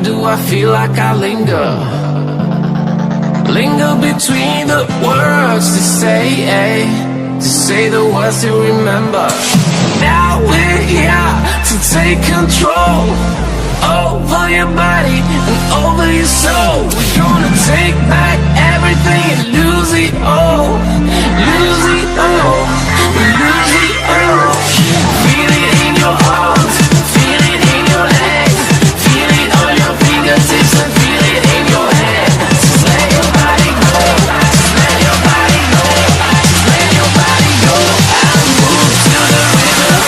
do I feel like I linger? Linger between the words to say the words to remember. Now we're here to take control over your body and over your soul. We're gonna take back everything and lose it all. Lose it all. Lose it all. Feel it in your heart. Feel it in your legs. Feel it on your fingertips and feel it in your head. Just let your body go. Just let your body go. Just let your body go and move to the rhythm.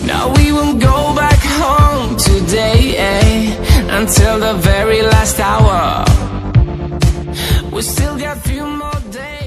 Now we won't go back home today, until the very last hour. We still got a few more days.